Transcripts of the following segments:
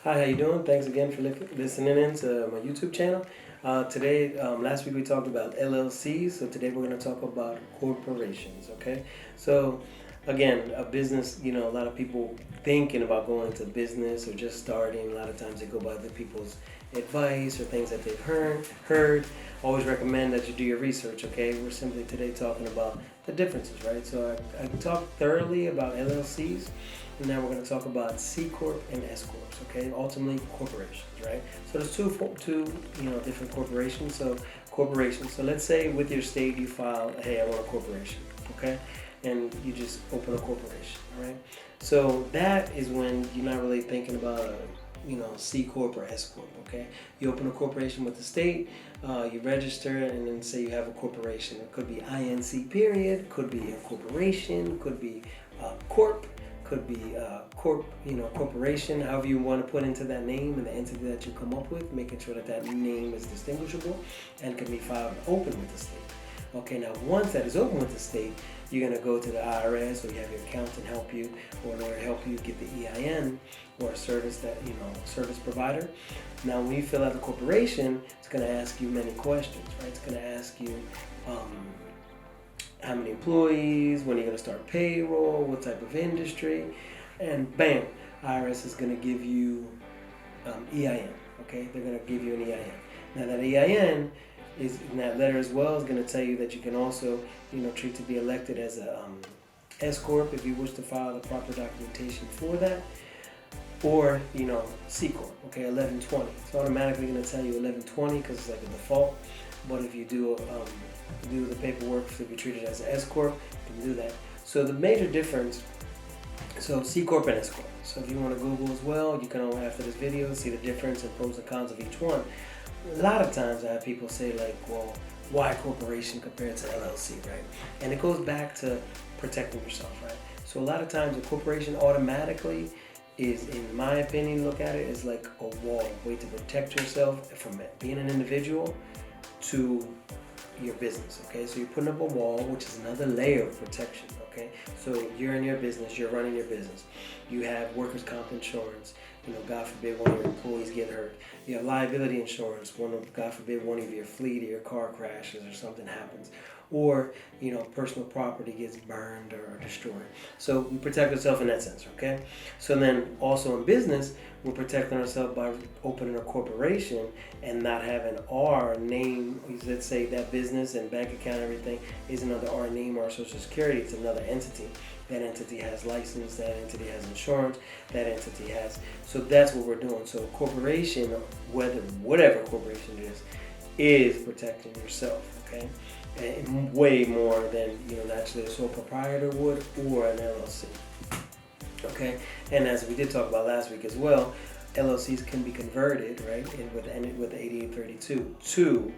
Hi, how you doing? Thanks again for listening in to my YouTube channel. Last week we talked about LLCs, so today we're going to talk about corporations, okay? So, again, a business, a lot of people thinking about going into business or just starting, a lot of times they go by other people's advice or things that they've heard. Always recommend that you do your research, okay? We're simply today talking about the differences, right? So I talked thoroughly about LLCs. And now we're going to talk about C Corp and S Corps, okay? Ultimately, corporations, right? So there's two different corporations. So corporations. So let's say with your state you file, hey, I want a corporation, okay? And you just open a corporation, all right? So that is when you're not really thinking about C Corp or S Corp, okay? You open a corporation with the state, you register it, and then say you have a corporation. It could be INC period, could be a corporation, could be corp, could be corporation, however you want to put into that name and the entity that you come up with, making sure that that name is distinguishable and can be filed open with the state. Okay, now once that is open with the state, you're going to go to the IRS, or you have your accountant help you, or in order to help you get the EIN or a service service provider. Now when you fill out the corporation, it's going to ask you many questions, right? It's going to ask you how many employees, when are you going to start payroll, what type of industry, and bam, IRS is going to give you EIN, okay? They're going to give you an EIN. Now that EIN is in that letter as well is going to tell you that you can also, treat to be elected as a S Corp if you wish to file the proper documentation for that, or, C Corp, okay, 1120. It's automatically going to tell you 1120 because it's like a default, but if you do the paperwork to be treated as an S Corp, you can do that. So the major difference, so C Corp and S Corp. So if you want to Google as well, you can, after this video, see the difference and pros and cons of each one. A lot of times I have people say like, well, why corporation compared to LLC, right? And it goes back to protecting yourself, right? So a lot of times a corporation automatically is, in my opinion, look at it as like a wall, a way to protect yourself from being an individual to your business, okay? So you're putting up a wall, which is another layer of protection, okay? So you're in your business, you're running your business. You have workers' comp insurance, God forbid one of your employees get hurt. You have liability insurance, God forbid one of your fleet or your car crashes or something happens. Or, personal property gets burned or destroyed. So we protect ourselves in that sense, okay? So then also in business, we're protecting ourselves by opening a corporation and not having our name. Let's say that business and bank account and everything isn't under our name or our social security. It's another entity. That entity has license, that entity has insurance, that entity has. So that's what we're doing. So a corporation, whatever corporation it is protecting yourself, okay? And way more than naturally a sole proprietor would or an LLC. Okay, and as we did talk about last week as well, LLCs can be converted, right, with 8832 to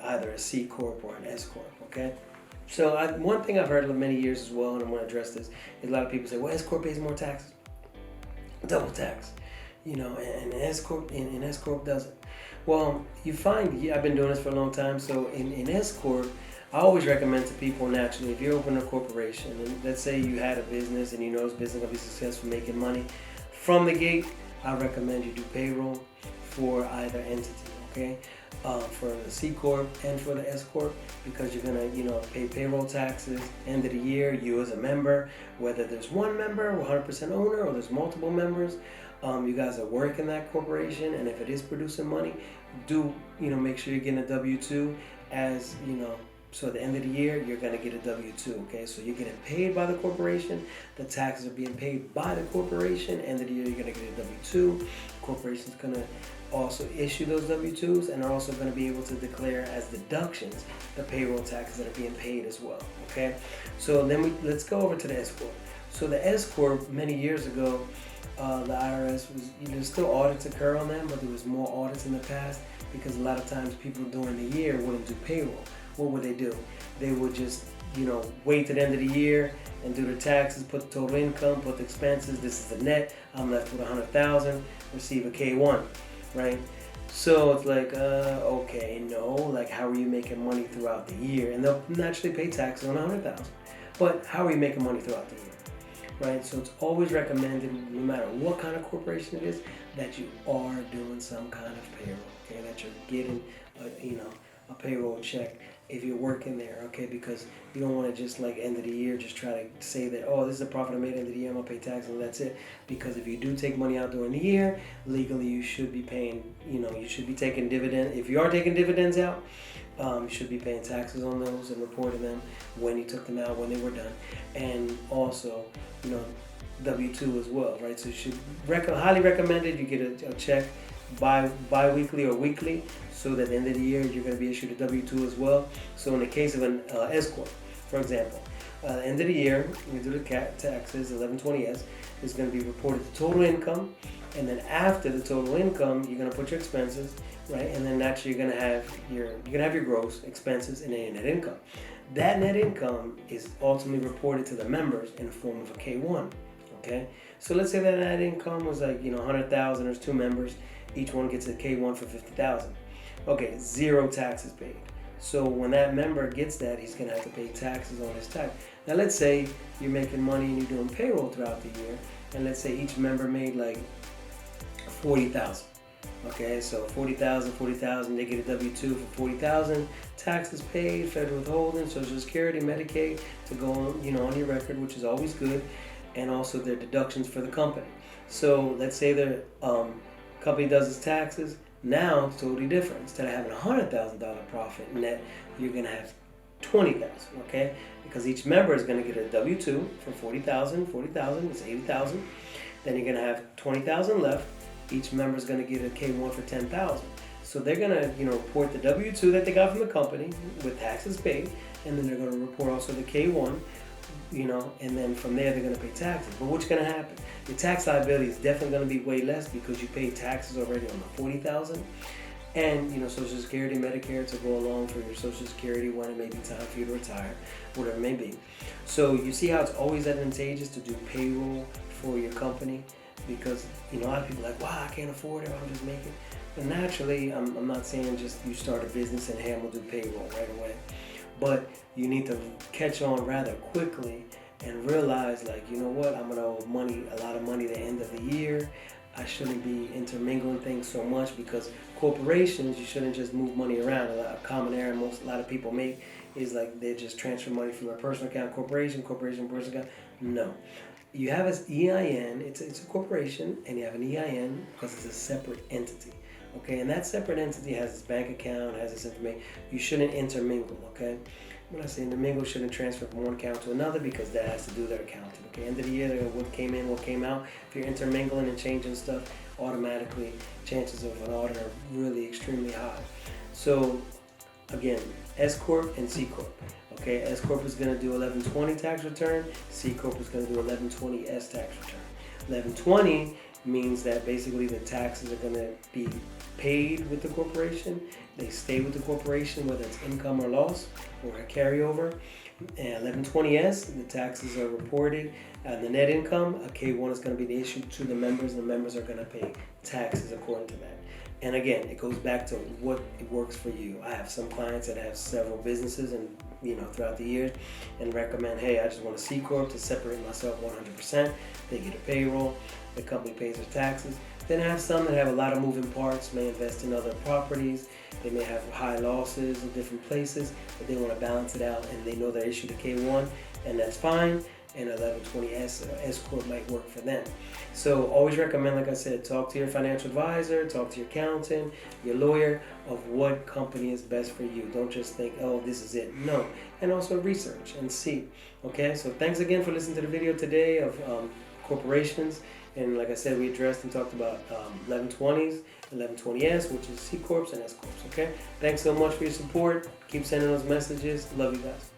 either a C Corp or an S Corp, okay? So one thing I've heard of many years as well, and I'm going to address this, is a lot of people say, well, S Corp pays more taxes, double tax, and S Corp doesn't. Well, you find, I've been doing this for a long time, so in S Corp, I always recommend to people naturally, if you open a corporation, and let's say you had a business and you know this business will be successful making money, from the gate, I recommend you do payroll for either entity, okay? For the C Corp and for the S Corp, because you're gonna, pay payroll taxes, end of the year, you as a member, whether there's one member, 100% owner, or there's multiple members, you guys are working that corporation, and if it is producing money, make sure you're getting a W-2 as, so at the end of the year, you're going to get a W-2, okay? So you're getting paid by the corporation. The taxes are being paid by the corporation. End of the year, you're going to get a W-2. The corporation's going to also issue those W-2s, and they're also going to be able to declare as deductions the payroll taxes that are being paid as well, okay? So then let's go over to the S Corp. So the S Corp, many years ago, the IRS was, there's still audits occur on them, but there was more audits in the past because a lot of times people during the year wouldn't do payroll. What would they do? They would just, wait to the end of the year and do the taxes, put the total income, put the expenses. This is the net. I'm left with $100,000. Receive a K-1, right? So it's like, okay, no. Like, how are you making money throughout the year? And they'll naturally pay taxes on $100,000. But how are you making money throughout the year? right? So it's always recommended, no matter what kind of corporation it is, that you are doing some kind of payroll, okay? That you're getting, a payroll check if you're working there, okay? Because you don't want to just like end of the year just try to say that, oh, this is the profit I made end of the year, I'm gonna pay taxes and that's it. Because if you do take money out during the year, legally you should be paying, you should be taking dividend. If you are taking dividends out, you should be paying taxes on those and reporting them when you took them out, when they were done. And also, W-2 as well, right? So you should highly recommended you get a check bi-weekly or weekly, so that at the end of the year you're going to be issued a W-2 as well. So in the case of an S-Corp, for example, end of the year, you do the taxes, 1120S, is going to be reported the total income, and then after the total income, you're going to put your expenses, right? And then naturally you're going to have your gross expenses and then your net income. That net income is ultimately reported to the members in the form of a K-1, okay? So let's say that net income was like, 100,000, there's 2 members, each one gets a K-1 for 50,000. Okay, 0 taxes paid. So when that member gets that, he's gonna have to pay taxes on his tax. Now let's say you're making money and you're doing payroll throughout the year, and let's say each member made like 40,000. Okay, so 40,000, they get a W-2 for 40,000, taxes paid, federal withholding, Social Security, Medicaid to go on, on your record, which is always good, and also their deductions for the company. So let's say the company does its taxes. Now it's totally different. Instead of having a $100,000 profit net, you're gonna have 20,000. Okay, because each member is gonna get a W-2 for 40,000, it's 80,000. Then you're gonna have 20,000 left. Each member is gonna get a K-1 for 10,000. So they're gonna, report the W-2 that they got from the company with taxes paid, and then they're gonna report also the K-1. And then from there they're going to pay taxes. But what's going to happen? Your tax liability is definitely going to be way less because you paid taxes already on the 40,000, and Social Security, Medicare to go along for your Social Security when it may be time for you to retire, whatever it may be. So you see how it's always advantageous to do payroll for your company, because a lot of people are like, wow, I can't afford it, I'm just making. But naturally, I'm not saying just you start a business and hey, I'm gonna do payroll right away. But you need to catch on rather quickly and realize, like, you know what, I'm gonna owe a lot of money at the end of the year. I shouldn't be intermingling things so much, because corporations, you shouldn't just move money around. A common error a lot of people make is like they just transfer money from their personal account, corporation, personal account. No. You have an EIN, it's a corporation, and you have an EIN because it's a separate entity. Okay, and that separate entity has its bank account, has its information. You shouldn't intermingle, okay? When I say intermingle, shouldn't transfer from one account to another, because that has to do with their accounting, okay? End of the year, what came in, what came out. If you're intermingling and changing stuff, automatically, chances of an audit are really extremely high. So, again, S Corp and C Corp. Okay, S Corp is going to do 1120 tax return. C Corp is going to do 1120S tax return. 1120 means that basically the taxes are going to be paid with the corporation. They stay with the corporation, whether it's income or loss or a carryover. And 1120S, the taxes are reported. The net income, a K-1 is going to be issued to the members, and the members are going to pay taxes according to that. And again, it goes back to what works for you. I have some clients that have several businesses and throughout the years, and recommend, hey, I just want a C Corp to separate myself 100%. They get a payroll, the company pays their taxes. Then I have some that have a lot of moving parts, may invest in other properties, they may have high losses in different places, but they want to balance it out, and they know they're issued a K-1, and that's fine. And 1120S S Corp might work for them. So always recommend, like I said, talk to your financial advisor, talk to your accountant, your lawyer, of what company is best for you. Don't just think, oh, this is it. No. And also research and see. Okay, so thanks again for listening to the video today of corporations. And like I said, we addressed and talked about 1120s, 1120S, which is C Corps and S Corps. Okay, thanks so much for your support. Keep sending those messages. Love you guys.